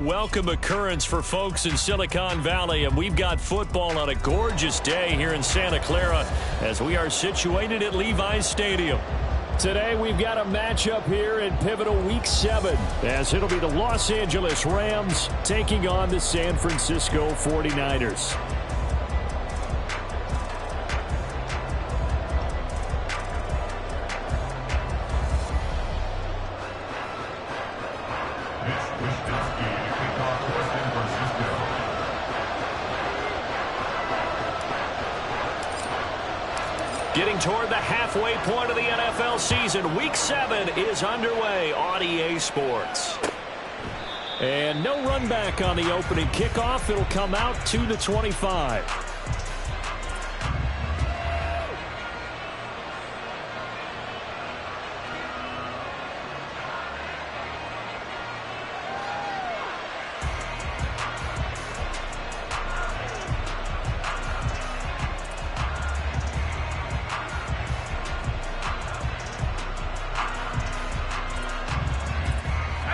Welcome occurrence for folks in Silicon Valley, and we've got football on a gorgeous day here in Santa Clara as we are situated at Levi's Stadium. Today we've got a matchup here in pivotal Week 7 as it'll be the Los Angeles Rams taking on the San Francisco 49ers. Getting toward the halfway point of the NFL season, Week 7 is underway on EA Sports. And no run back on the opening kickoff. It'll come out to the 25.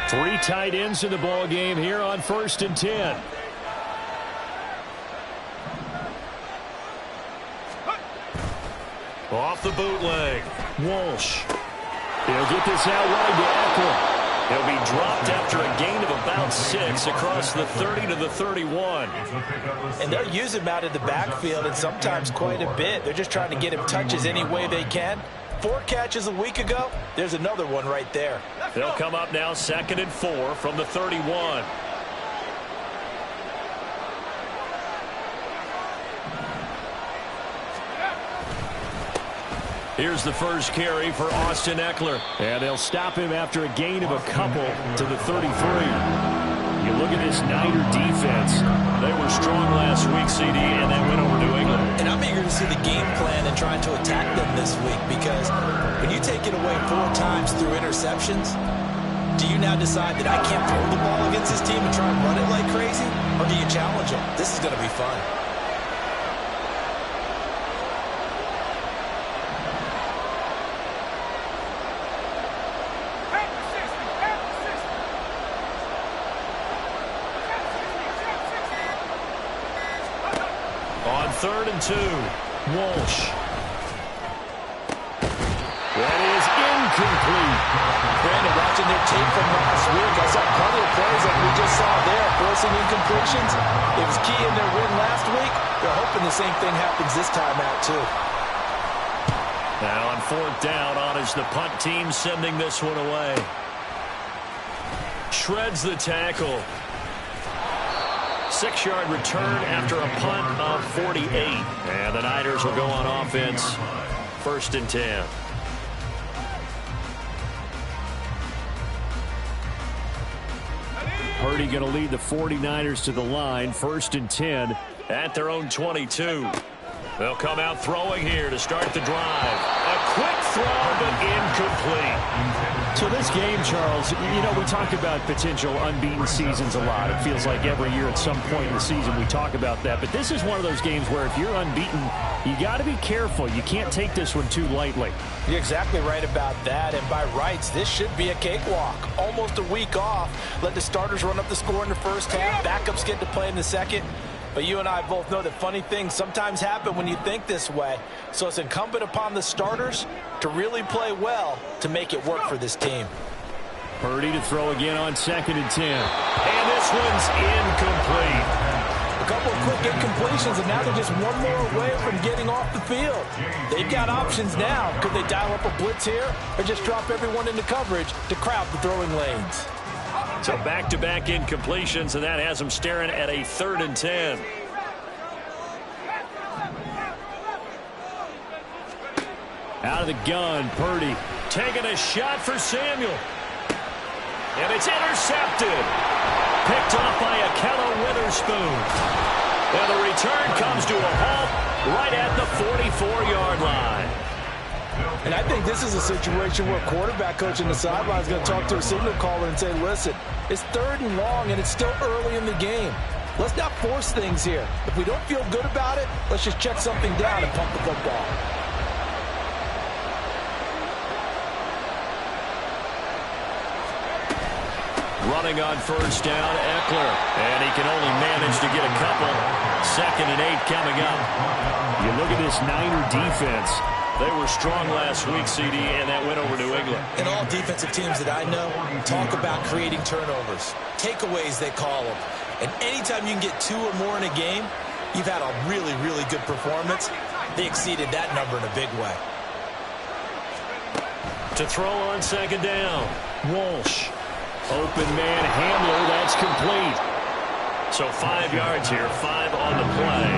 Three tight ends in the ball game here on 1st and 10. Off the bootleg. Walsh. He'll get this out wide to Eckler. He'll be dropped after a gain of about 6 across the 30 to the 31. And they'll use him out of the backfield, and sometimes quite a bit. They're just trying to get him touches any way they can. 4 catches a week ago. There's another one right there. They'll come up now 2nd and 4 from the 31. Here's the first carry for Austin Eckler. And they'll stop him after a gain of a couple to the 33. You look at this Niner defense. They were strong last week, CD, and they went over New England. And I'm eager to see the game plan and trying to attack them this week, because when you take it away 4 times through interceptions, do you now decide that I can't throw the ball against this team and try and run it like crazy? Or do you challenge them? This is going to be fun. On 3rd and 2, Walsh. That is incomplete. Brandon, watching their tape from last week, I saw plenty of plays like we just saw there, forcing incompletions. It was key in their win last week. They're hoping the same thing happens this time out, too. Now on 4th down, on is the punt team sending this one away. Shreds the tackle. 6-yard return after a punt of 48. And the Niners will go on offense. 1st and 10. Purdy going to lead the 49ers to the line. 1st and 10 at their own 22. They'll come out throwing here to start the drive. A quick throw, but incomplete. So this game, Charles, you know, we talk about potential unbeaten seasons a lot. It feels like every year at some point in the season we talk about that. But this is one of those games where if you're unbeaten, you got to be careful. You can't take this one too lightly. You're exactly right about that. And by rights, this should be a cakewalk. Almost a week off. Let the starters run up the score in the first half. Backups get to play in the second. But you and I both know that funny things sometimes happen when you think this way. So it's incumbent upon the starters to really play well to make it work for this team. Purdy to throw again on 2nd and 10. And this one's incomplete. A couple of quick incompletions, and now they're just one more away from getting off the field. They've got options now. Could they dial up a blitz here or just drop everyone into coverage to crowd the throwing lanes? So back-to-back incompletions, and that has them staring at a 3rd and 10. Out of the gun, Purdy taking a shot for Samuel. And it's intercepted. Picked off by Ahkello Witherspoon. And the return comes to a halt right at the 44-yard line. And I think this is a situation where a quarterback coach in the sideline is going to talk to a signal caller and say, listen, it's 3rd and long and it's still early in the game. Let's not force things here. If we don't feel good about it, let's just check something down and pump the football. Running on first down, Eckler. And he can only manage to get a couple. 2nd and 8 coming up. You look at this Niner defense. They were strong last week, CD, and that went over New England. And all defensive teams that I know talk about creating turnovers. Takeaways, they call them. And anytime you can get 2 or more in a game, you've had a really, really good performance. They exceeded that number in a big way. To throw on 2nd down, Walsh. Open man Hamler, that's complete. So 5 yards here, 5 on the play.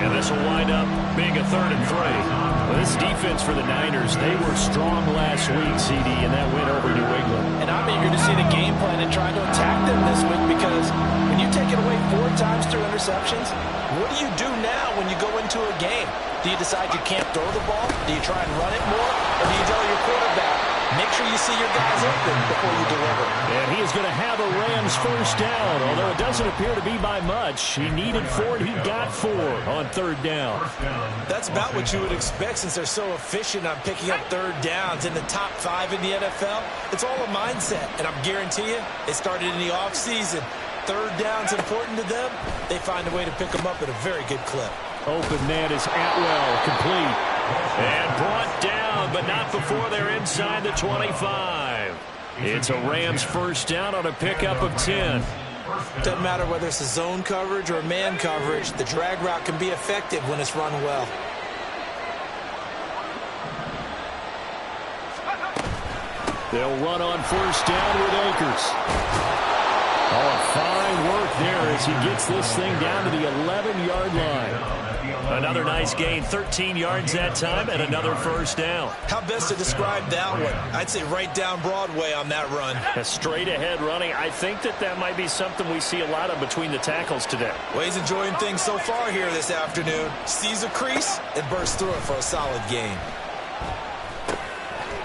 And this will wind up being a 3rd and 3. Well, this defense for the Niners, they were strong last week, CD, and that went over New England. And I'm eager to see the game plan and try to attack them this week, because when you take it away 4 times through interceptions, what do you do now when you go into a game? Do you decide you can't throw the ball? Do you try and run it more? Or do you tell your quarterback, make sure you see your guys open before you deliver? And he is going to have a Rams first down, although it doesn't appear to be by much. He needed 4, and he got 4 on 3rd down. That's about what you would expect, since they're so efficient on picking up 3rd downs in the top 5 in the NFL. It's all a mindset, and I'm guarantee you, it started in the offseason. 3rd down's important to them. They find a way to pick them up at a very good clip. Open man is Atwell, complete. And brought down, but not before they're inside the 25. It's a Rams first down on a pickup of 10. Doesn't matter whether it's a zone coverage or man coverage, the drag route can be effective when it's run well. They'll run on first down with Akers. Oh, fine work there as he gets this thing down to the 11-yard line. Another nice gain, 13 yards that time, and another first down. How best to describe that one? I'd say right down Broadway on that run. A straight-ahead running. I think that might be something we see a lot of between the tackles today. Well, he's enjoying things so far here this afternoon. Sees a crease and bursts through it for a solid gain.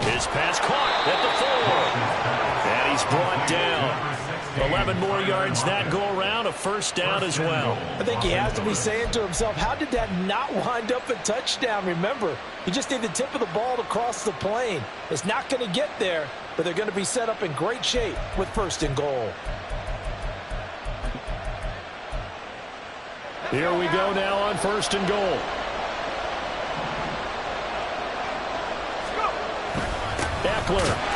His pass caught at the 4. And he's brought down. 11 more yards that go around, a first down as well. I think he has to be saying to himself, how did that not wind up a touchdown? Remember, you just need the tip of the ball to cross the plane. It's not going to get there, but they're going to be set up in great shape with 1st and goal. Here we go now on 1st and goal. Eckler.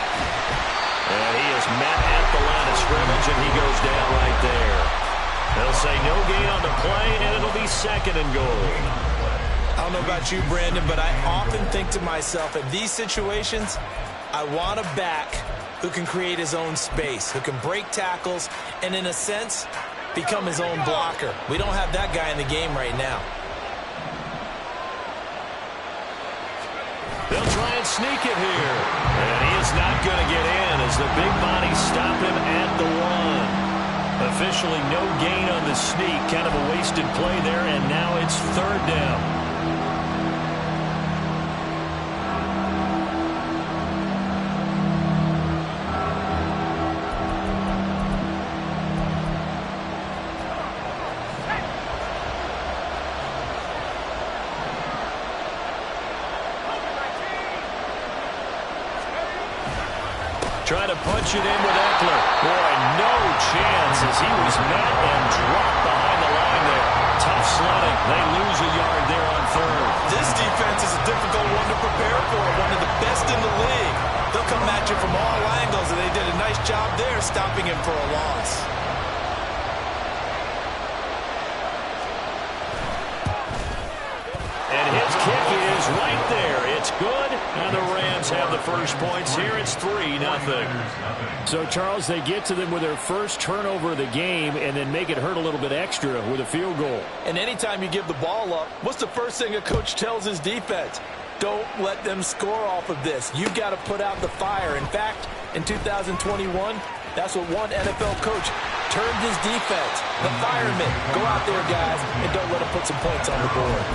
And he is met at the line of scrimmage, and he goes down right there. They'll say no gain on the play, and it'll be 2nd and goal. I don't know about you, Brandon, but I often think to myself, in these situations, I want a back who can create his own space, who can break tackles, and in a sense, become his own blocker. We don't have that guy in the game right now. They'll try and sneak it here. And he is not going to get in as the big bodies stop him at the 1. Officially no gain on the sneak. Kind of a wasted play there, and now it's 3rd down. Trying to punch it in with Eckler. Boy, no chance as he was met and dropped behind the line there. Tough sledding. They lose a yard there on 3rd. This defense is a difficult one to prepare for. One of the best in the league. They'll come at you from all angles, and they did a nice job there stopping him for a loss. And his kick is right there. It's good, and the Rams have the first points here. It's 3-0. So, Charles, they get to them with their first turnover of the game and then make it hurt a little bit extra with a field goal. And anytime you give the ball up, what's the first thing a coach tells his defense? Don't let them score off of this. You've got to put out the fire. In fact, in 2021, that's what one NFL coach termed his defense. The firemen. Go out there, guys, and don't let them put some points on the board.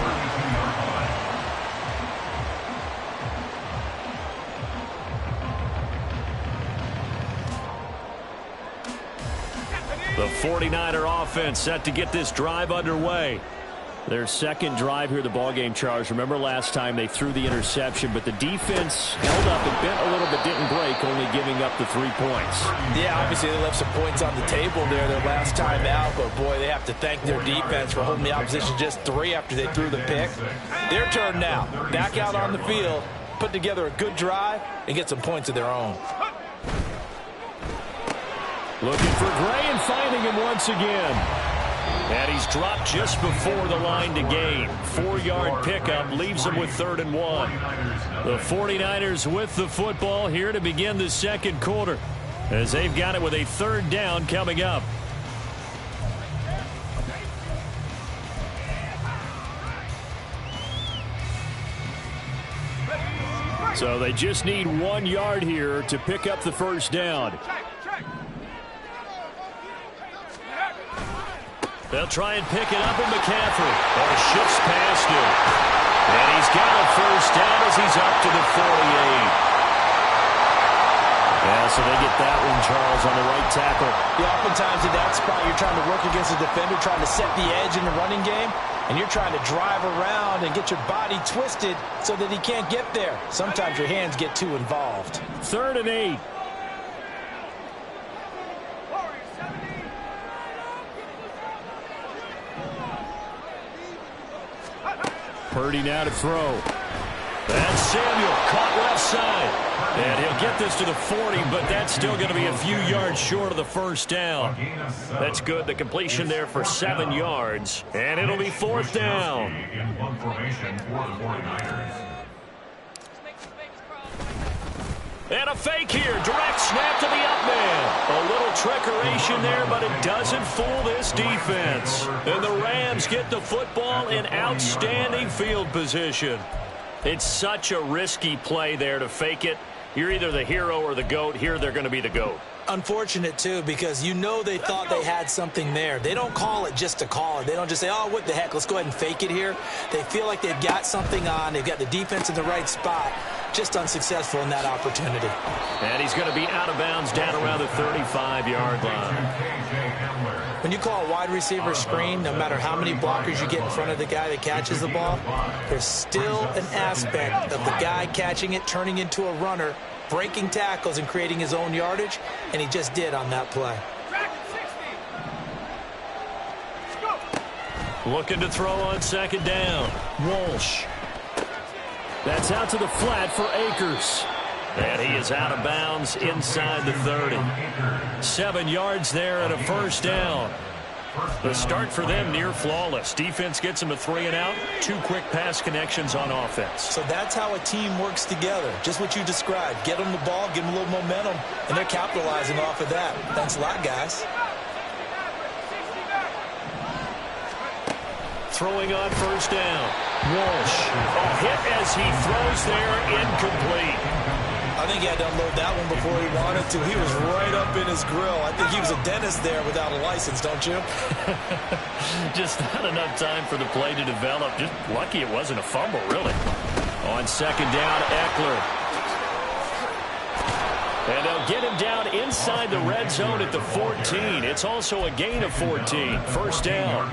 The 49er offense set to get this drive underway. Their second drive here, the ballgame, Charles. Remember last time they threw the interception, but the defense held up and bent a little but didn't break, only giving up the 3 points. Yeah, obviously they left some points on the table there their last time out, but boy, they have to thank their defense for holding the opposition just 3 after they threw the pick. Their turn now. Back out on the field, put together a good drive, and get some points of their own. Looking for Gray and finding him once again. And he's dropped just before the line to gain. 4-yard pickup leaves him with 3rd and 1. The 49ers with the football here to begin the second quarter, as they've got it with a 3rd down coming up. So they just need 1 yard here to pick up the first down. They'll try and pick it up in McCaffrey. Or shifts past him. And he's got a first down as he's up to the 48. Yeah, so they get that one, Charles, on the right tackle. Yeah, oftentimes in that spot, you're trying to work against a defender, trying to set the edge in the running game, and you're trying to drive around and get your body twisted so that he can't get there. Sometimes your hands get too involved. 3rd and 8. Purdy now to throw. That's Samuel, caught left side. And he'll get this to the 40, but that's still going to be a few yards short of the first down. That's good. The completion there for 7 yards. And it'll be 4th down. And a fake here. Direct snap to the up man. A little trickeration there, but it doesn't fool this defense. And the Rams get the football in outstanding field position. It's such a risky play there to fake it. You're either the hero or the GOAT. Here they're going to be the GOAT. Unfortunate, too, because you know they thought they had something there. They don't call it just to call it. They don't just say, oh, what the heck, let's go ahead and fake it here. They feel like they've got something on. They've got the defense in the right spot. Just unsuccessful in that opportunity. And he's going to be out of bounds down around the 35-yard line. When you call a wide receiver screen, no matter how many blockers you get in front of the guy that catches the ball, there's still an aspect of the guy catching it, turning into a runner, breaking tackles and creating his own yardage, and he just did on that play. Looking to throw on 2nd down. Walsh. That's out to the flat for Akers. And he is out of bounds inside the 30. 7 yards there and a first down. The start for them near flawless. Defense gets them a 3 and out. 2 quick pass connections on offense. So that's how a team works together. Just what you described. Get them the ball, give them a little momentum, and they're capitalizing off of that. Thanks a lot, guys. Throwing on first down. Walsh. A hit as he throws there, incomplete. I think he had to unload that one before he wanted to. He was right up in his grill. I think he was a dentist there without a license, don't you? Just not enough time for the play to develop. Just lucky it wasn't a fumble, really. On 2nd down, Eckler. And they'll get him down inside the red zone at the 14. It's also a gain of 14. First down.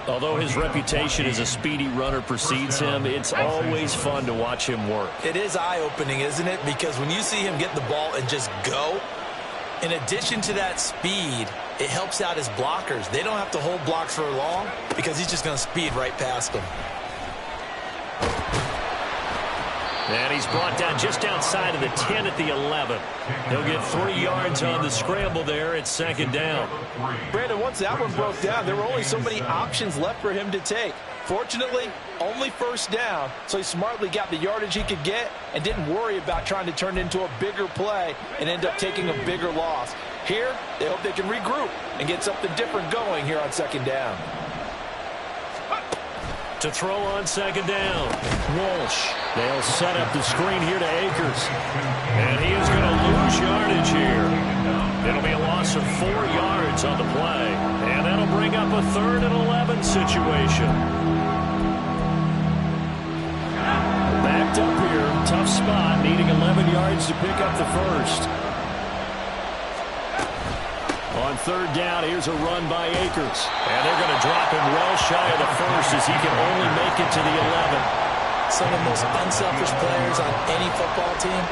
Although his reputation as a speedy runner precedes him, it's always fun to watch him work. It is eye-opening, isn't it? Because when you see him get the ball and just go, in addition to that speed, it helps out his blockers. They don't have to hold blocks for long because he's just going to speed right past them. And he's brought down just outside of the 10 at the 11. He'll get 3 yards on the scramble there at 2nd down. Brandon, once that one broke down, there were only so many options left for him to take. Fortunately, only first down, so he smartly got the yardage he could get and didn't worry about trying to turn it into a bigger play and end up taking a bigger loss. Here, they hope they can regroup and get something different going here on 2nd down. To throw on 2nd down, Walsh. They'll set up the screen here to Akers. And he is going to lose yardage here. It'll be a loss of 4 yards on the play. And that'll bring up a 3rd and 11 situation. Backed up here, tough spot, needing 11 yards to pick up the first. On third down, here's a run by Akers. And they're going to drop him well shy of the first as he can only make it to the 11. Some of the most unselfish players on any football team,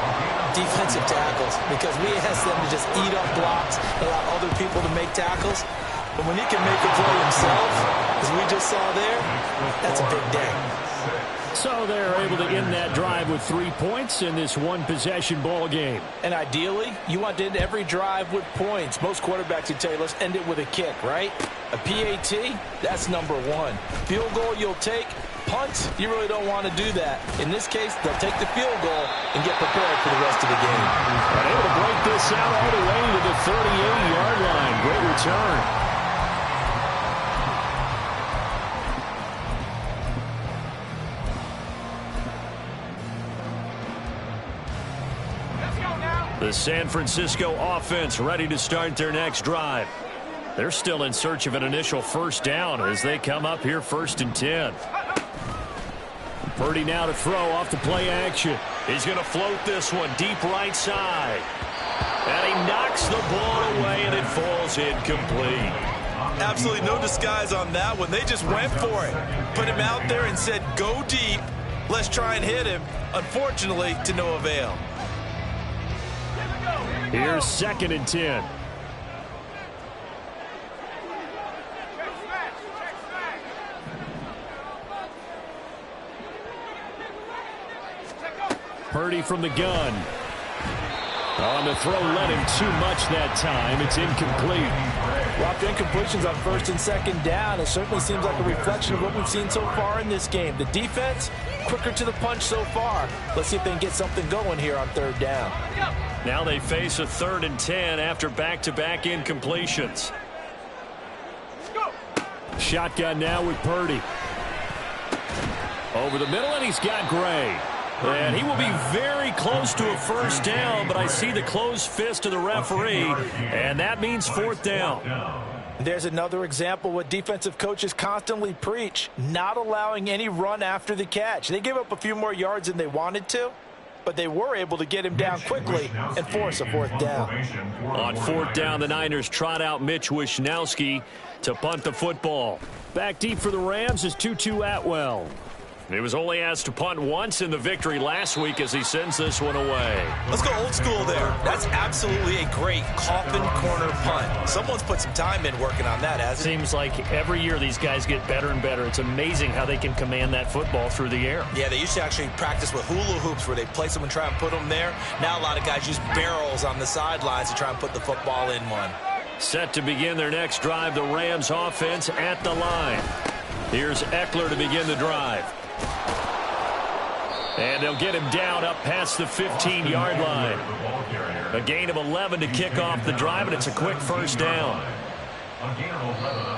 defensive tackles, because we ask them to just eat up blocks, allow other people to make tackles. But when he can make a play himself, as we just saw there, that's a big day. So they're able to end that drive with 3 points in this one-possession ball game. And ideally, you want to end every drive with points. Most quarterbacks would tell you, let's end it with a kick, right? A PAT, that's number one. Field goal you'll take. Punt, you really don't want to do that. In this case, they'll take the field goal and get prepared for the rest of the game. And able to break this out all the way to the 38-yard line. Great return. The San Francisco offense ready to start their next drive. They're still in search of an initial first down as they come up here 1st and 10. Purdy now to throw off the play action. He's going to float this one deep right side. And he knocks the ball away and it falls incomplete. Absolutely no disguise on that one. They just went for it. Put him out there and said, go deep. Let's try and hit him. Unfortunately, to no avail. Here's 2nd and 10. Purdy from the gun. On the throw, led him too much that time. It's incomplete. Dropped incompletions on 1st and 2nd down. It certainly seems like a reflection of what we've seen so far in this game. The defense, quicker to the punch so far. Let's see if they can get something going here on 3rd down. Now they face a 3rd and 10 after back-to-back incompletions. Shotgun now with Purdy. Over the middle, and he's got Gray. And he will be very close to a first down, but I see the closed fist of the referee, and that means 4th down. There's another example what defensive coaches constantly preach, not allowing any run after the catch. They gave up a few more yards than they wanted to, but they were able to get him down quickly and force a 4th down. On 4th down, the Niners trot out Mitch Wishnowsky to punt the football. Back deep for the Rams is Tutu Atwell. He was only asked to punt once in the victory last week as he sends this one away. Let's go old school there. That's absolutely a great coffin corner punt. Someone's put some time in working on that, hasn't it? Seems like every year these guys get better and better. It's amazing how they can command that football through the air. Yeah, they used to actually practice with hula hoops where they place them and try and put them there. Now a lot of guys use barrels on the sidelines to try and put the football in one. Set to begin their next drive, the Rams offense at the line. Here's Eckler to begin the drive. And they'll get him down up past the 15-yard line. A gain of 11 to kick off the drive, and it's a quick first down.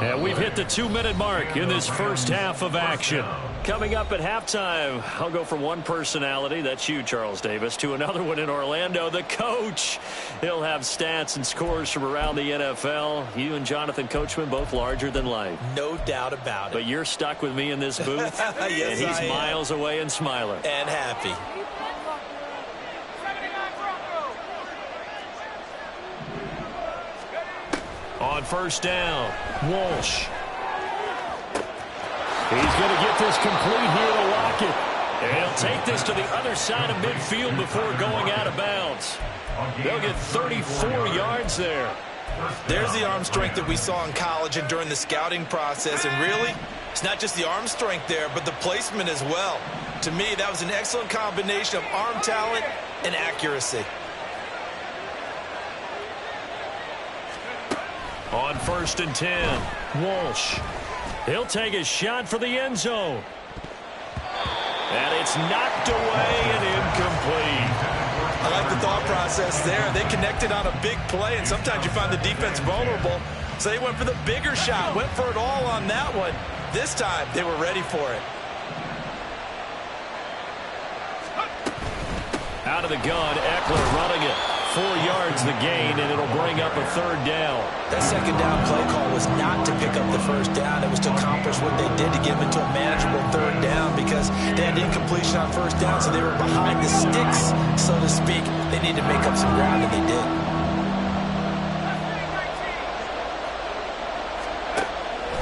And we've hit the 2-minute mark in this first half of action. Coming up at halftime, I'll go from one personality, that's you, Charles Davis, to another one in Orlando, the coach. He'll have stats and scores from around the NFL. You and Jonathan Coachman, both larger than life. No doubt about it. But you're stuck with me in this booth, yes, and he's miles away and smiling. And happy. On first down, Walsh. He's going to get this complete here to Lockett. And he'll take this to the other side of midfield before going out of bounds. They'll get 34 yards there. There's the arm strength that we saw in college and during the scouting process. And really, it's not just the arm strength there, but the placement as well. To me, that was an excellent combination of arm talent and accuracy. On 1st and 10, Walsh. He'll take a shot for the end zone. And it's knocked away and incomplete. I like the thought process there. They connected on a big play, and sometimes you find the defense vulnerable. So they went for the bigger shot, went for it all on that one. This time, they were ready for it. Out of the gun, Eckler running it. 4 yards the gain, and it'll bring up a 3rd down. That 2nd down play call was not to pick up the 1st down. It was to accomplish what they did to get them into a manageable 3rd down because they had incompletion on 1st down, so they were behind the sticks, so to speak. They needed to make up some ground, and they did.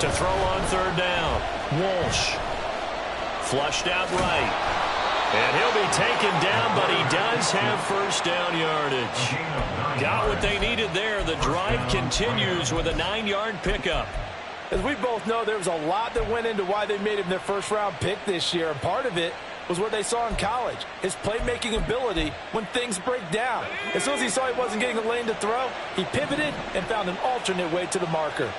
to throw on third down. Walsh. Flushed out right. And he'll be taken down, but he does have first down yardage. Got what they needed there. The drive continues with a 9-yard pickup. As we both know, there was a lot that went into why they made him their first-round pick this year. And part of it was what they saw in college, his playmaking ability when things break down. As soon as he saw he wasn't getting a lane to throw, he pivoted and found an alternate way to the marker.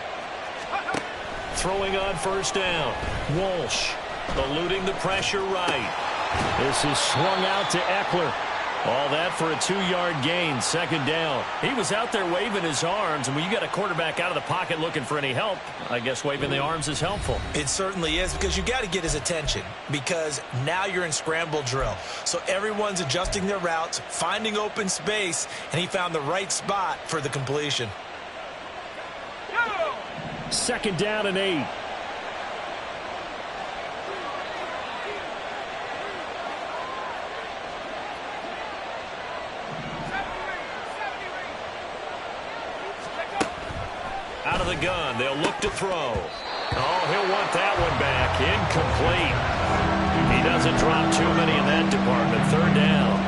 Throwing on first down. Walsh eluding the pressure right. This is swung out to Eckler. All that for a 2-yard gain, second down. He was out there waving his arms, and when you got a quarterback out of the pocket looking for any help, I guess waving the arms is helpful. It certainly is, because you got to get his attention, because now you're in scramble drill. So everyone's adjusting their routes, finding open space, and he found the right spot for the completion. Second down and 8. Out of the gun, they'll look to throw. Oh, he'll want that one back. Incomplete. He doesn't drop too many in that department. Third down.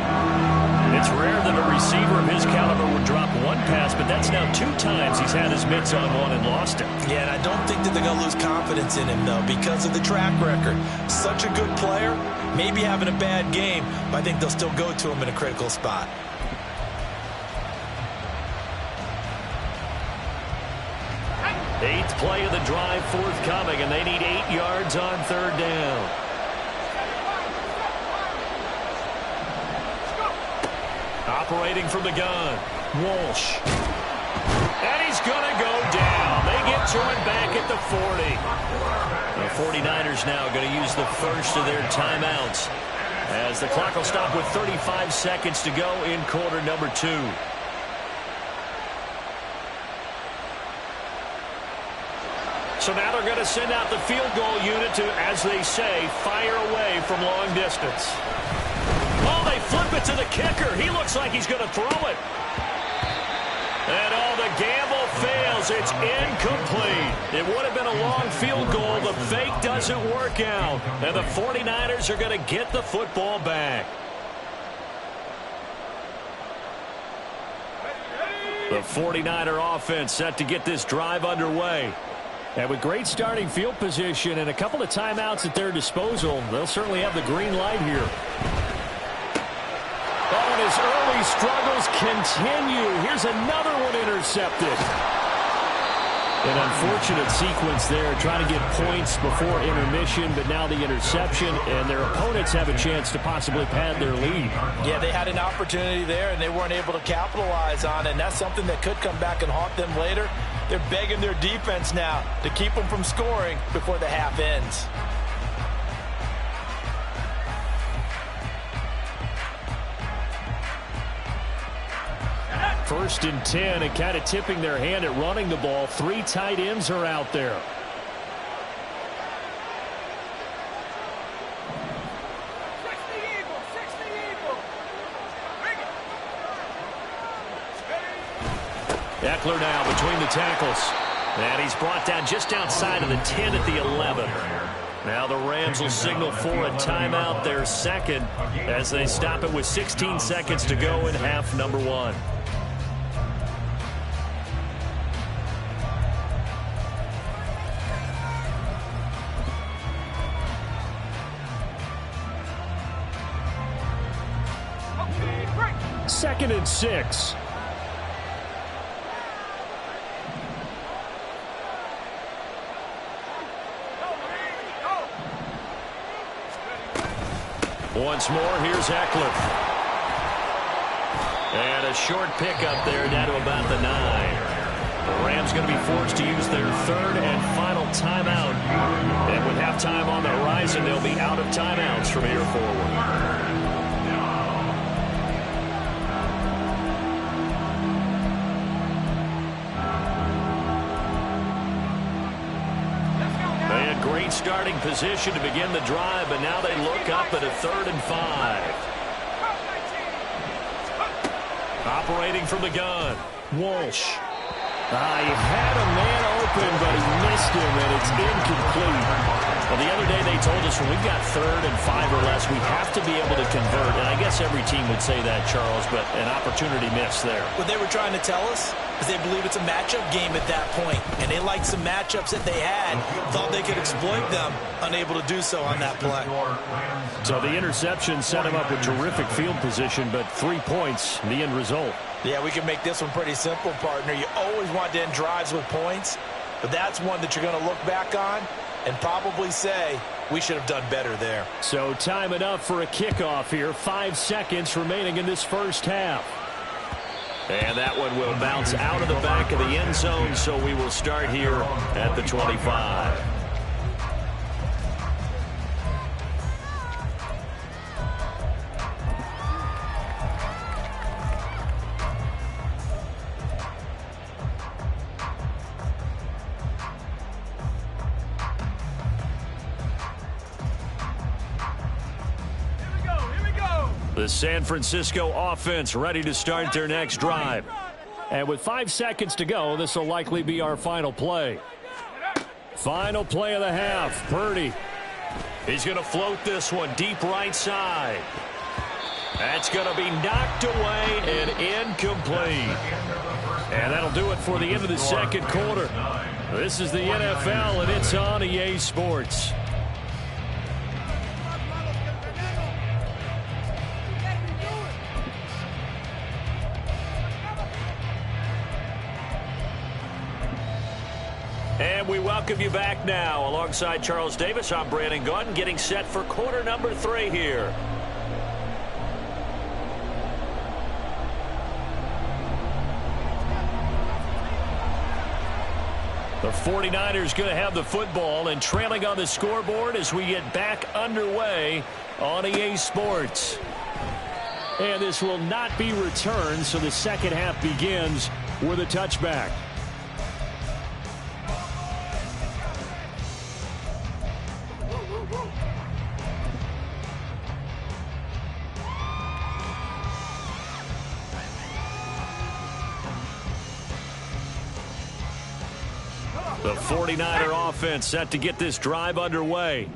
It's rare that a receiver of his caliber would drop one pass, but that's now 2 times he's had his mitts on one and lost it. Yeah, and I don't think that they're going to lose confidence in him, though, because of the track record. Such a good player, maybe having a bad game, but I think they'll still go to him in a critical spot. Eighth play of the drive forthcoming, and they need 8 yards on third down. Operating from the gun, Walsh. And he's going to go down. They get to him back at the 40. The 49ers now going to use the first of their timeouts, as the clock will stop with 35 seconds to go in quarter number 2. So now they're going to send out the field goal unit to, as they say, fire away from long distance. Oh, they flip it to the kicker. He looks like he's going to throw it. And the gamble fails. It's incomplete. It would have been a long field goal. The fake doesn't work out. And the 49ers are going to get the football back. The 49er offense set to get this drive underway. And with great starting field position and a couple of timeouts at their disposal, they'll certainly have the green light here. Oh, and his early struggles continue. Here's another one intercepted. An unfortunate sequence there, trying to get points before intermission, but now the interception, and their opponents have a chance to possibly pad their lead. Yeah, they had an opportunity there, and they weren't able to capitalize on it, and that's something that could come back and haunt them later. They're begging their defense now to keep them from scoring before the half ends. First and 10, and kind of tipping their hand at running the ball. 3 tight ends are out there. Eckler now between the tackles. And he's brought down just outside of the 10 at the 11. Now the Rams will signal for a timeout, their second, as they stop it with 16 seconds to go in half number 1. Second and 6. Once more, here's Eckler. And a short pickup there down to about the 9. The Rams going to be forced to use their third and final timeout. And with halftime on the horizon, they'll be out of timeouts from here forward. Great starting position to begin the drive, but now they look up at a 3rd and 5. Operating from the gun, Walsh. He had a man open, but he missed him, and it's incomplete. Well, the other day they told us when we've got 3rd and 5 or less, we have to be able to convert. And I guess every team would say that, Charles, but an opportunity missed there. What they were trying to tell us is they believe it's a matchup game at that point, and they liked some matchups that they had, thought they could exploit them, unable to do so on that play. So the interception set him up with terrific field position, but 3 points, the end result. Yeah, we can make this one pretty simple, partner. You always want to end drives with points, but that's one that you're going to look back on and probably say, we should have done better there. So time enough for a kickoff here. 5 seconds remaining in this first half. And that one will bounce out of the back of the end zone, so we will start here at the 25. The San Francisco offense ready to start their next drive. And with 5 seconds to go, this will likely be our final play. Final play of the half. Purdy. He's going to float this one deep right side. That's going to be knocked away and incomplete. And that'll do it for the end of the second quarter. This is the NFL, and it's on EA Sports. And we welcome you back now. Alongside Charles Davis, I'm Brandon Gaudin, getting set for quarter number 3 here. The 49ers going to have the football and trailing on the scoreboard as we get back underway on EA Sports. And this will not be returned, so the second half begins with a touchback. The 49er offense set to get this drive underway.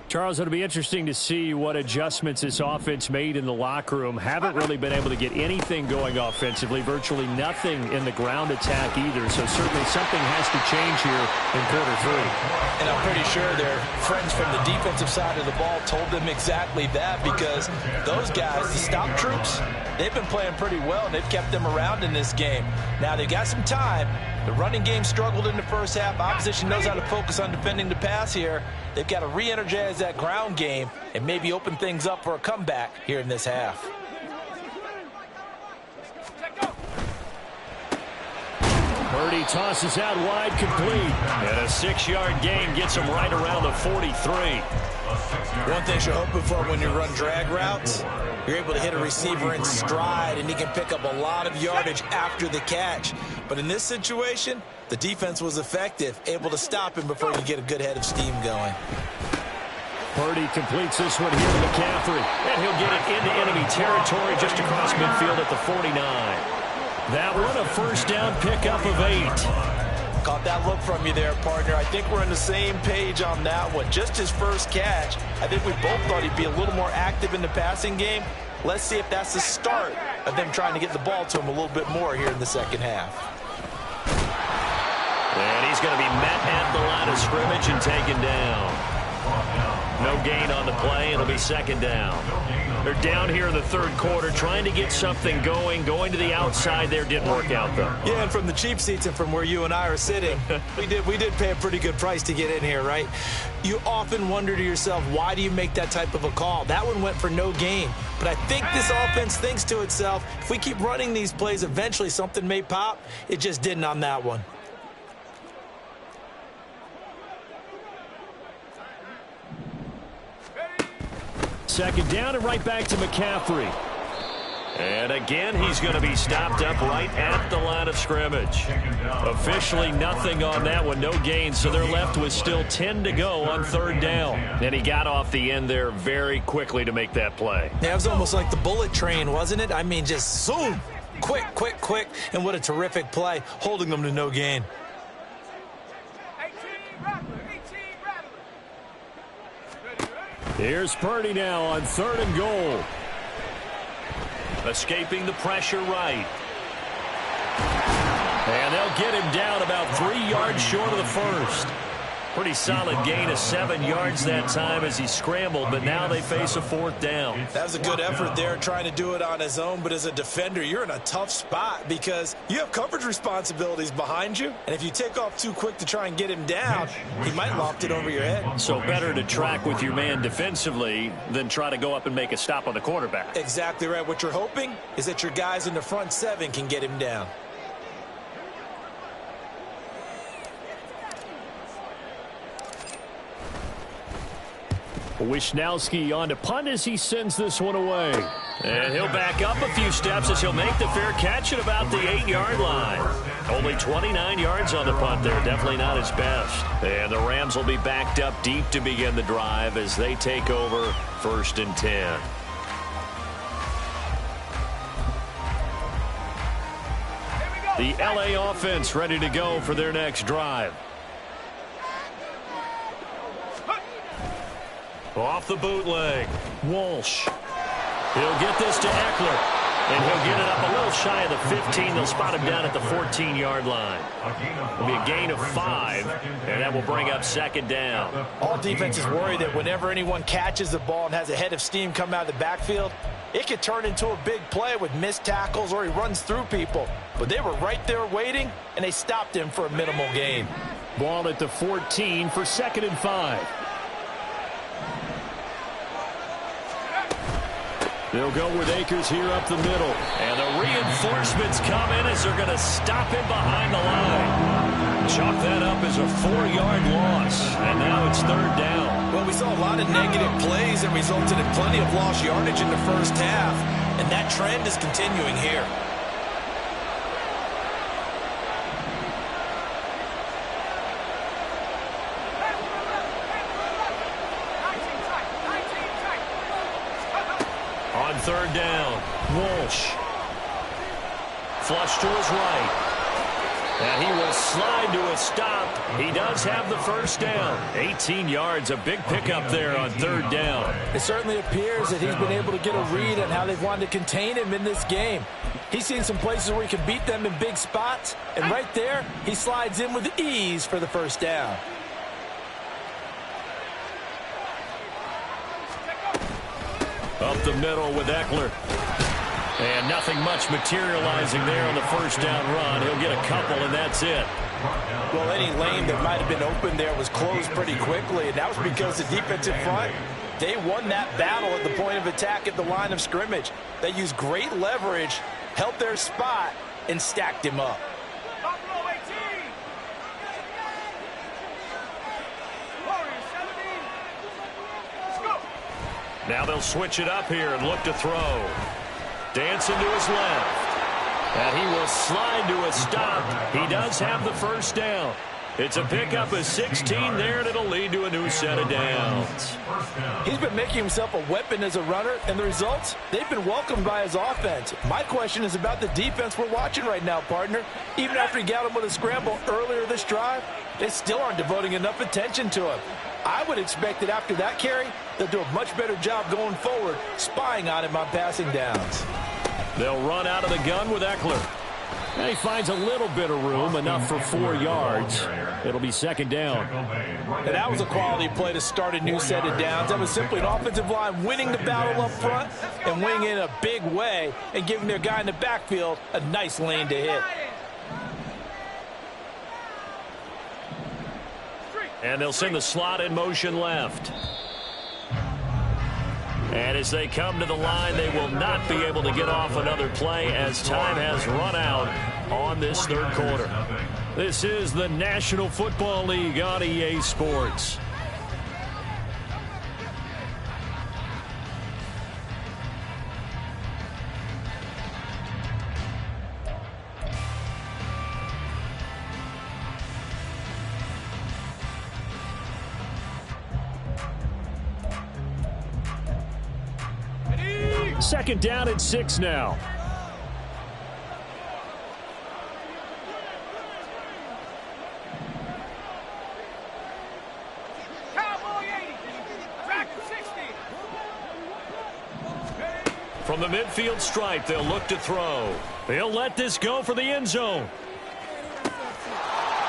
Charles, it'll be interesting to see what adjustments this offense made in the locker room. Haven't really been able to get anything going offensively, virtually nothing in the ground attack either. So certainly something has to change here in quarter 3. And I'm pretty sure their friends from the defensive side of the ball told them exactly that, because those guys, the stop troops, they've been playing pretty well, and they've kept them around in this game. Now they've got some time. The running game struggled in the first half. Opposition knows how to focus on defending the pass here. They've got to re-energize that ground game and maybe open things up for a comeback here in this half. Purdy tosses out wide, complete. And a 6-yard gain gets him right around the 43. One thing you're hoping for when you run drag routes, you're able to hit a receiver in stride, and he can pick up a lot of yardage after the catch. But in this situation, the defense was effective, able to stop him before you get a good head of steam going. Purdy completes this one here to McCaffrey. And he'll get it into enemy territory just across midfield at the 49. That one, a first down pickup of 8. Caught that look from you there, partner. I think we're on the same page on that one. Just his first catch. I think we both thought he'd be a little more active in the passing game. Let's see if that's the start of them trying to get the ball to him a little bit more here in the second half. And he's going to be met at the line of scrimmage and taken down. No gain on the play. It'll be second down. They're down here in the third quarter trying to get something going. Going to the outside there didn't work out, though. Yeah, and from the cheap seats and from where you and I are sitting, we did pay a pretty good price to get in here, right? You often wonder to yourself, why do you make that type of a call? That one went for no gain. But I think this offense thinks to itself, if we keep running these plays, eventually something may pop. It just didn't on that one. Second down and right back to McCaffrey. And again, he's going to be stopped up right at the line of scrimmage. Officially nothing on that one, no gain, so they're left with still 10 to go on third down. And he got off the end there very quickly to make that play. Yeah, it was almost like the bullet train, wasn't it? I mean, just zoom, quick, quick, quick, and what a terrific play, holding them to no gain. Here's Purdy now on 3rd and goal. Escaping the pressure right. And they'll get him down about 3 yards short of the first. Pretty solid gain of 7 yards that time as he scrambled, but now they face a 4th down. That was a good effort there trying to do it on his own, but as a defender, you're in a tough spot because you have coverage responsibilities behind you, and if you take off too quick to try and get him down, he might loft it over your head. So better to track with your man defensively than try to go up and make a stop on the quarterback. Exactly right. What you're hoping is that your guys in the front 7 can get him down. Wishnowski on to punt as he sends this one away. And he'll back up a few steps as he'll make the fair catch at about the 8-yard line. Only 29 yards on the punt there. Definitely not his best. And the Rams will be backed up deep to begin the drive as they take over 1st and 10. The LA offense ready to go for their next drive. Off the bootleg. Walsh. He'll get this to Eckler. And he'll get it up a little shy of the 15. They'll spot him down at the 14-yard line. It'll be a gain of 5, and that will bring up 2nd down. All defenses worry that whenever anyone catches the ball and has a head of steam come out of the backfield, it could turn into a big play with missed tackles or he runs through people. But they were right there waiting, and they stopped him for a minimal gain. Ball at the 14 for 2nd and 5. They'll go with Akers here up the middle. And the reinforcements come in as they're going to stop him behind the line. Chalk that up as a 4-yard loss. And now it's 3rd down. Well, we saw a lot of negative plays that resulted in plenty of lost yardage in the first half. And that trend is continuing here. On 3rd down, Walsh. Flush to his right. And he will slide to a stop. He does have the 1st down. 18 yards, a big pickup there on 3rd down. It certainly appears that he's been able to get a read on how they've wanted to contain him in this game. He's seen some places where he can beat them in big spots. And right there, he slides in with ease for the 1st down. Up the middle with Eckler. And nothing much materializing there on the 1st down run. He'll get a couple, and that's it. Well, any lane that might have been open there was closed pretty quickly, and that was because the defensive front, they won that battle at the point of attack at the line of scrimmage. They used great leverage, held their spot, and stacked him up. Now they'll switch it up here and look to throw. Dancing to his left. And he will slide to a stop. He does have the 1st down. It's a pickup of 16 there, and it'll lead to a new set of downs. He's been making himself a weapon as a runner, and the results, they've been welcomed by his offense. My question is about the defense we're watching right now, partner. Even after he got him with a scramble earlier this drive, they still aren't devoting enough attention to him. I would expect that after that carry, they'll do a much better job going forward, spying on him on passing downs. They'll run out of the gun with Eckler. And he finds a little bit of room, enough for 4 yards. It'll be 2nd down. And that was a quality play to start a new set of downs. That was simply an offensive line winning the battle up front and winning in a big way and giving their guy in the backfield a nice lane to hit. And they'll send the slot in motion left. And as they come to the line, they will not be able to get off another play as time has run out on this 3rd quarter. This is the National Football League on EA Sports. Second down and 6 now. Cowboy 80, track 60. From the midfield stripe, they'll look to throw. He'll let this go for the end zone.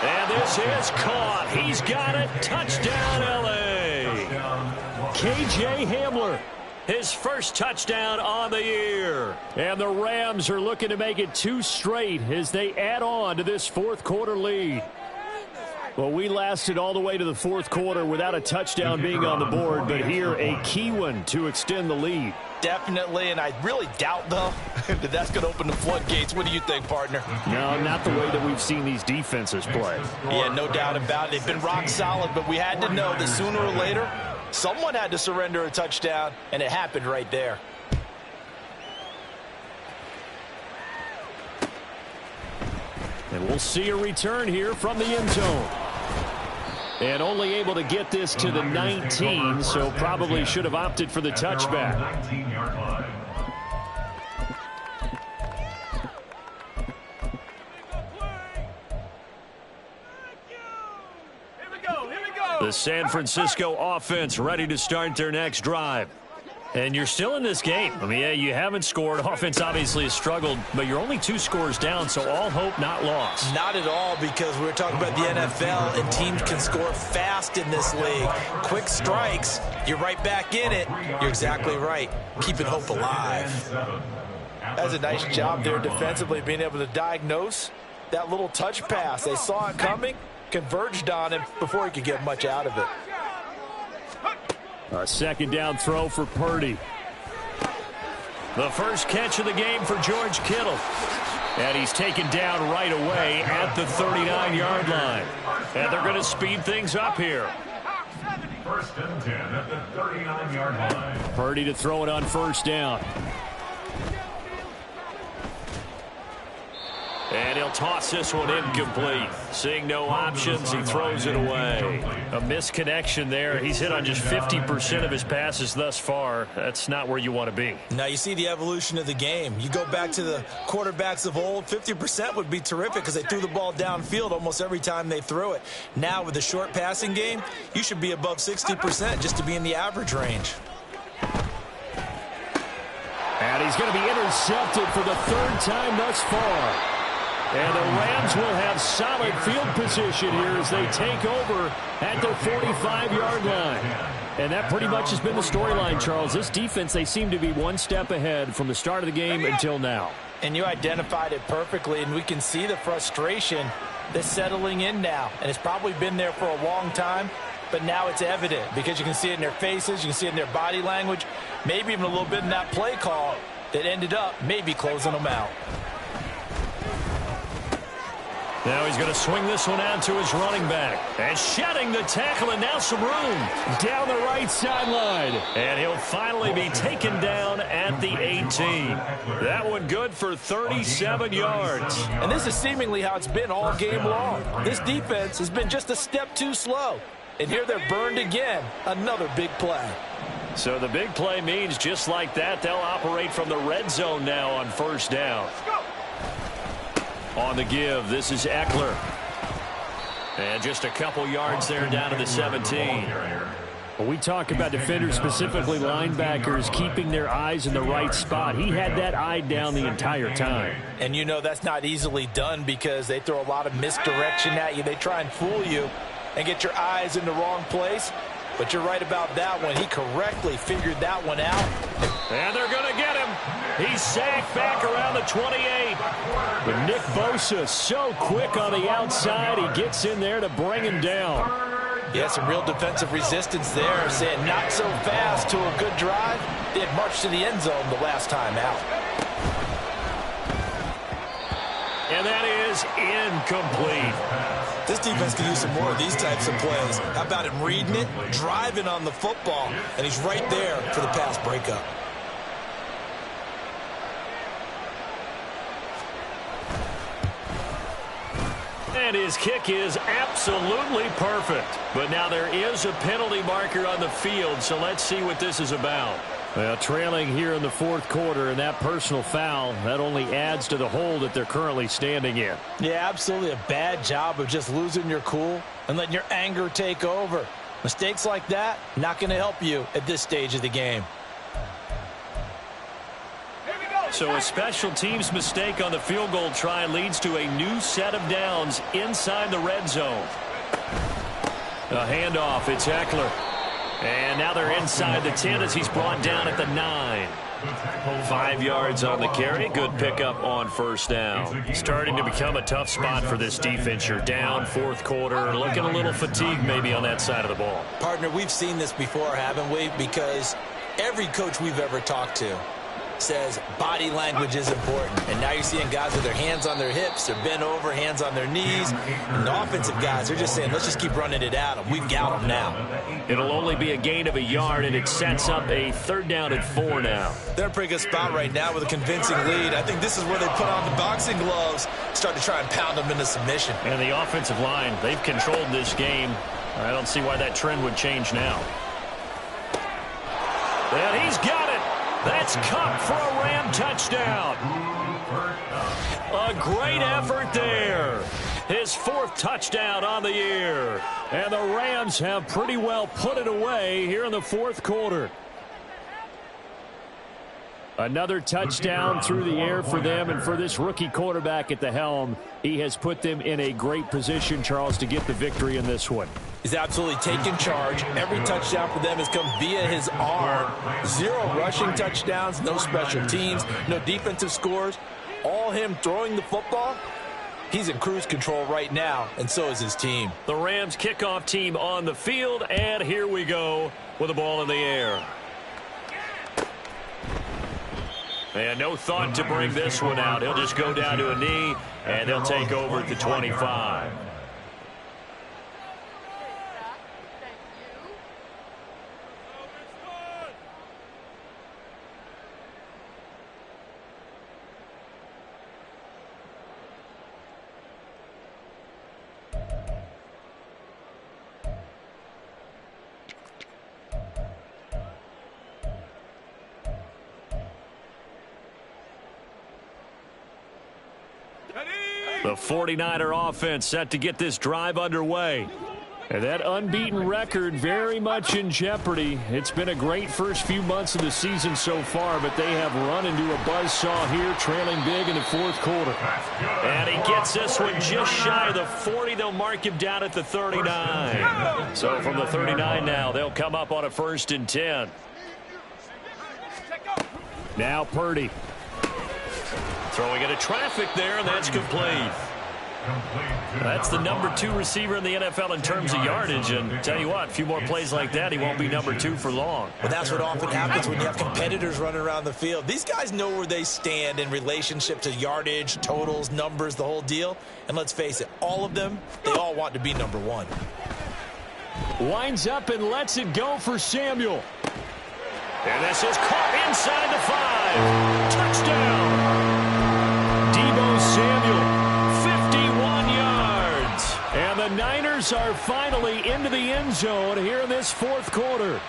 And this is caught. He's got it. Touchdown, L.A. K.J. Hamler, his first touchdown on the year. And the Rams are looking to make it 2 straight as they add on to this fourth quarter lead. Well, we lasted all the way to the fourth quarter without a touchdown being on the board, but here a key one to extend the lead. Definitely, and I really doubt, though, that that's going to open the floodgates. What do you think, partner? No, not the way that we've seen these defenses play. Yeah, no doubt about it. They've been rock solid, but we had to know that sooner or later, someone had to surrender a touchdown, and it happened right there. And we'll see a return here from the end zone. And only able to get this to the 19, so probably should have opted for the touchback. The San Francisco offense ready to start their next drive. And you're still in this game. I mean, yeah, you haven't scored. Offense obviously has struggled, but you're only 2 scores down, so all hope not lost. Not at all, because we're talking about the NFL, and teams can score fast in this league. Quick strikes, you're right back in it. You're exactly right. Keeping hope alive. That's a nice job there defensively, being able to diagnose that little touch pass. They saw it coming, converged on him before he could get much out of it. A second down throw for Purdy. The first catch of the game for George Kittle. And he's taken down right away at the 39-yard line. And they're going to speed things up here. First and 10 at the 39-yard line. Purdy to throw it on first down. And he'll toss this one incomplete. Seeing no options, he throws it away. A misconnection there. He's hit on just 50% of his passes thus far. That's not where you want to be. Now you see the evolution of the game. You go back to the quarterbacks of old, 50% would be terrific because they threw the ball downfield almost every time they threw it. Now with the short passing game, you should be above 60% just to be in the average range. And he's going to be intercepted for the 3rd time thus far. And the Rams will have solid field position here as they take over at their 45-yard line. And that pretty much has been the storyline, Charles. This defense, they seem to be one step ahead from the start of the game until now. And you identified it perfectly, and we can see the frustration that's settling in now. And it's probably been there for a long time, but now it's evident because you can see it in their faces, you can see it in their body language, maybe even a little bit in that play call that ended up maybe closing them out. Now he's going to swing this one out to his running back. And shedding the tackle, and now some room down the right sideline. And he'll finally be taken down at the 18. That one good for 37 yards. And this is seemingly how it's been all game long. This defense has been just a step too slow. And here they're burned again. Another big play. So the big play means just like that, they'll operate from the red zone now on first down. On the give, this is Eckler. And just a couple yards there down to the 17. Well, we talk about defenders, specifically linebackers, keeping their eyes in the right spot. He had that eye down the entire time. And you know that's not easily done because they throw a lot of misdirection at you. They try and fool you and get your eyes in the wrong place. But you're right about that one. He correctly figured that one out. And they're going to get him. He's sacked back around the 28. But Nick Bosa so quick on the outside. He gets in there to bring him down. Yeah, some real defensive resistance there. Saying not so fast to a good drive. They had marched to the end zone the last time out. And that is incomplete. This defense can use some more of these types of plays. How about him reading it, driving on the football, and he's right there for the pass breakup. And his kick is absolutely perfect. But now there is a penalty marker on the field, so let's see what this is about. Well, trailing here in the fourth quarter, and that personal foul, that only adds to the hole that they're currently standing in. Yeah, absolutely a bad job of just losing your cool and letting your anger take over. Mistakes like that, not going to help you at this stage of the game. So a special teams mistake on the field goal try leads to a new set of downs inside the red zone. A handoff. It's Eckler. And now they're inside the 10 as he's brought down at the 9. 5 yards on the carry. Good pickup on first down. Starting to become a tough spot for this defense. You're down fourth quarter. Looking a little fatigued maybe on that side of the ball. Partner, we've seen this before, haven't we? Because every coach we've ever talked to says body language is important. And now you're seeing guys with their hands on their hips, they're bent over, hands on their knees. And the offensive guys, they're just saying, let's just keep running it at them. We've got them now. It'll only be a gain of a yard, and it sets up a 3rd down and 4 now. They're in a pretty good spot right now with a convincing lead. I think this is where they put on the boxing gloves, start to try and pound them into submission. And the offensive line, they've controlled this game. I don't see why that trend would change now. And he's got it. That's Kupp for a Ram touchdown. A great effort there. His 4th touchdown on the year. And the Rams have pretty well put it away here in the 4th quarter. Another touchdown through the air for them, and for this rookie quarterback at the helm, he has put them in a great position, Charles, to get the victory in this one. He's absolutely taken charge. Every touchdown for them has come via his arm. 0 rushing touchdowns, no special teams, no defensive scores. All him throwing the football. He's in cruise control right now, and so is his team. The Rams kickoff team on the field, and here we go with the ball in the air. And no thought to bring this one out. He'll just go down to a knee, and they'll take over at the 25. The 49er offense set to get this drive underway. And that unbeaten record very much in jeopardy. It's been a great first few months of the season so far, but they have run into a buzzsaw here, trailing big in the 4th quarter. And he gets this one just shy of the 40. They'll mark him down at the 39. So from the 39 now, they'll come up on a 1st and 10. Now Purdy. Throwing into traffic there, and that's complete. That's the number 2 receiver in the NFL in terms of yardage. And tell you what, a few more plays like that, he won't be number 2 for long. Well, that's what often happens when you have competitors running around the field. These guys know where they stand in relationship to yardage, totals, numbers, the whole deal. And let's face it, all of them, they all want to be number 1. Winds up and lets it go for Samuel. And this is caught inside the 5. Touchdown. Deebo Samuel, 51 yards. And the Niners are finally into the end zone here in this 4th quarter.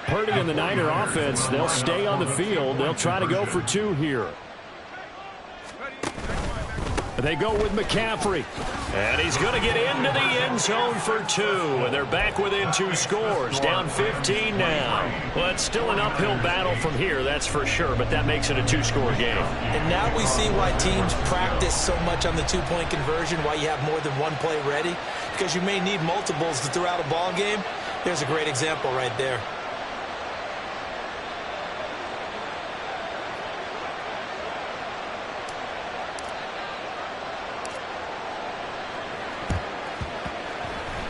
Purdy and the Niner offense, they'll stay on the field. They'll try to go for 2 here. They go with McCaffrey. And he's going to get into the end zone for 2. And they're back within 2 scores. Down 15 now. Well, it's still an uphill battle from here, that's for sure. But that makes it a 2-score game. And now we see why teams practice so much on the 2-point conversion, why you have more than 1 play ready. Because you may need multiples to throw out a ball game. There's a great example right there.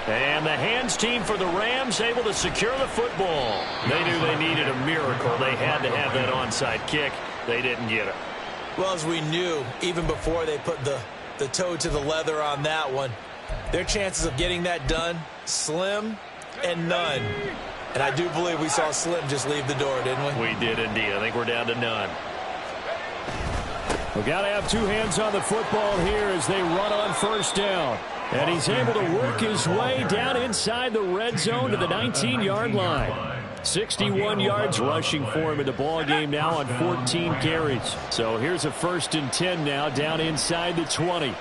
And the hands team for the Rams able to secure the football. They knew they needed a miracle. They had to have that onside kick. They didn't get it. Well, as we knew, even before they put the toe to the leather on that one, their chances of getting that done, slim and none. And I do believe we saw Slim just leave the door, didn't we? We did indeed. I think we're down to none. We've got to have 2 hands on the football here as they run on 1st down. And he's able to work his way down inside the red zone to the 19-yard line. 61 yards rushing for him in the ball game now on 14 carries. So here's a 1st and 10 now down inside the 20.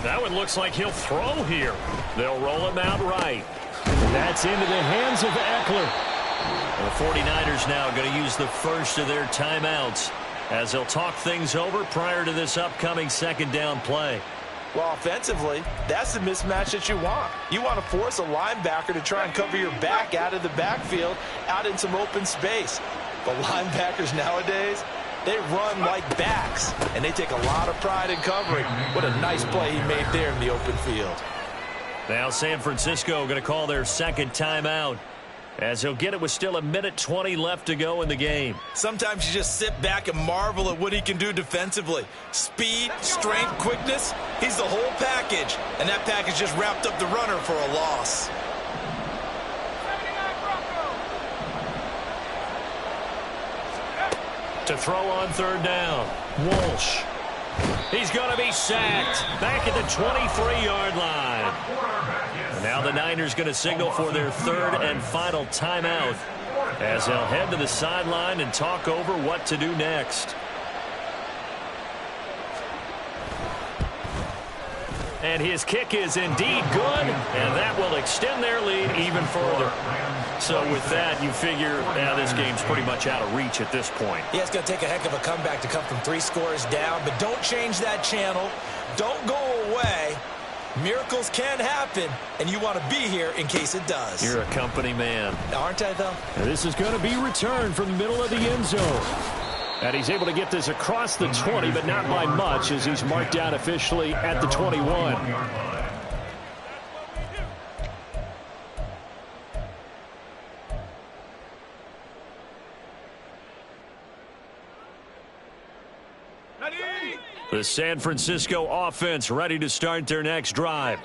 That one looks like he'll throw here. They'll roll him out right. That's into the hands of Eckler. The 49ers now going to use the first of their timeouts as they'll talk things over prior to this upcoming second down play. Well, offensively, that's the mismatch that you want. You want to force a linebacker to try and cover your back out of the backfield, out in some open space. But linebackers nowadays, they run like backs, and they take a lot of pride in covering. What a nice play he made there in the open field. Now San Francisco going to call their second timeout, as he'll get it with still 1:20 left to go in the game. Sometimes you just sit back and marvel at what he can do defensively. Speed, strength, quickness, he's the whole package. And that package just wrapped up the runner for a loss. To throw on third down, Walsh. He's going to be sacked back at the 23-yard line. And now the Niners going to signal for their third and final timeout as they'll head to the sideline and talk over what to do next. And his kick is indeed good, and that will extend their lead even further. So with that, you figure now this game's pretty much out of reach at this point. Yeah, it's going to take a heck of a comeback to come from 3 scores down, but don't change that channel. Don't go away. Miracles can happen, and you want to be here in case it does. You're a company man. Aren't I, though? And this is going to be returned from the middle of the end zone. And he's able to get this across the 20, but not by much, as he's marked down officially at the 21. The San Francisco offense ready to start their next drive.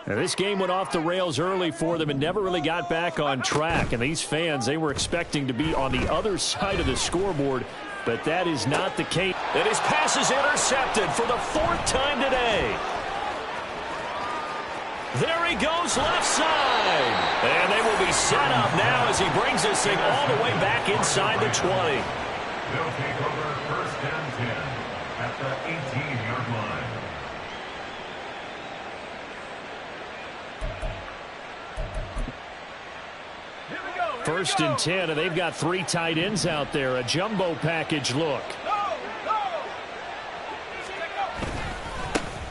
Now, this game went off the rails early for them and never really got back on track. And these fans, they were expecting to be on the other side of the scoreboard, but that is not the case. And his pass is intercepted for the 4th time today. There he goes left side. And they will be set up now as he brings this thing all the way back inside the 20. They'll take over first and 10 at the 18-yard line. First and 10, and they've got 3 tight ends out there. A jumbo package look.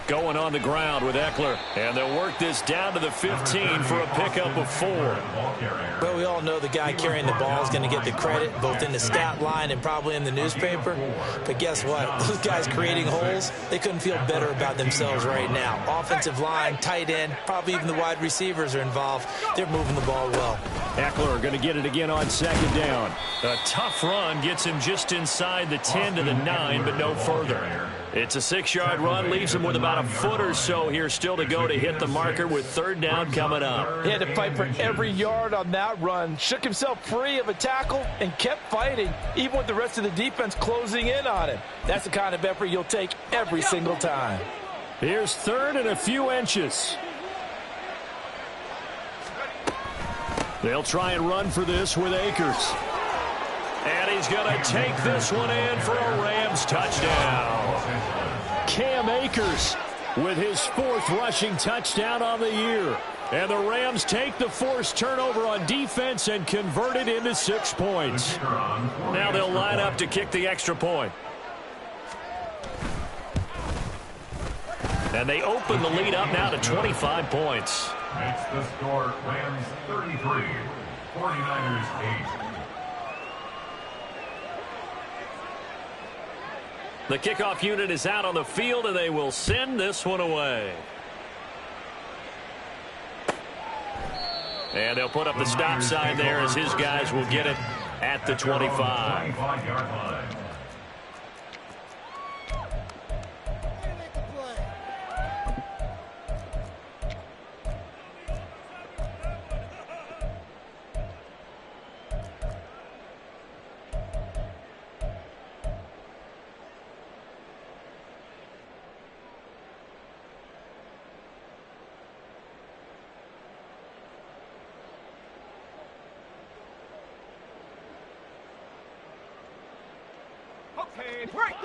Going on the ground with Eckler. And they'll work this down to the 15 for a pickup of 4. Well, we all know the guy carrying the ball is going to get the credit, both in the stat line and probably in the newspaper. But guess what? Those guys creating holes, they couldn't feel better about themselves right now. Offensive line, tight end, probably even the wide receivers are involved. They're moving the ball well. Eckler going to get it again on second down. A tough run gets him just inside the 10 to the 9, but no further. It's a 6-yard run, leaves him with about a foot or so here still to go to hit the marker with third down coming up. He had to fight for every yard on that run, shook himself free of a tackle, and kept fighting, even with the rest of the defense closing in on him. That's the kind of effort you'll take every single time. Here's third and a few inches. They'll try and run for this with Akers. And he's going to take this one in for a Rams touchdown. Cam Akers with his 4th rushing touchdown on the year. And the Rams take the forced turnover on defense and convert it into 6 points. Now they'll line up to kick the extra point. And they open the lead up now to 25 points. Makes the score Rams 33, 49ers 8. The kickoff unit is out on the field, and they will send this one away. And they'll put up the stop sign there as his guys will get it at the 25. 25-yard line.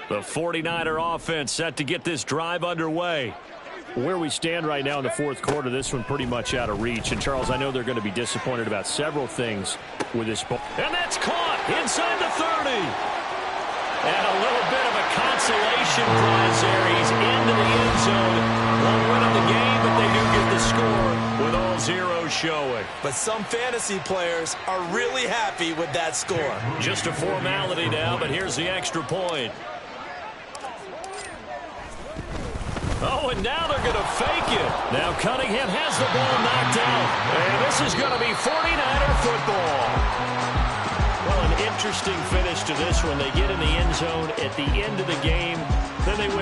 The 49er offense set to get this drive underway. Where we stand right now in the fourth quarter, this one pretty much out of reach. And, Charles, I know they're going to be disappointed about several things with this ball. And that's caught inside the 30. And a little bit of a consolation prize there. He's into the end zone. Won't win on the game, but they do get the score with all zeros showing. But some fantasy players are really happy with that score. Just a formality now, but here's the extra point. Oh, and now they're going to fake it. Now Cunningham has the ball knocked out. And this is going to be 49er football. Well, an interesting finish to this one. They get in the end zone at the end of the game. Then they win.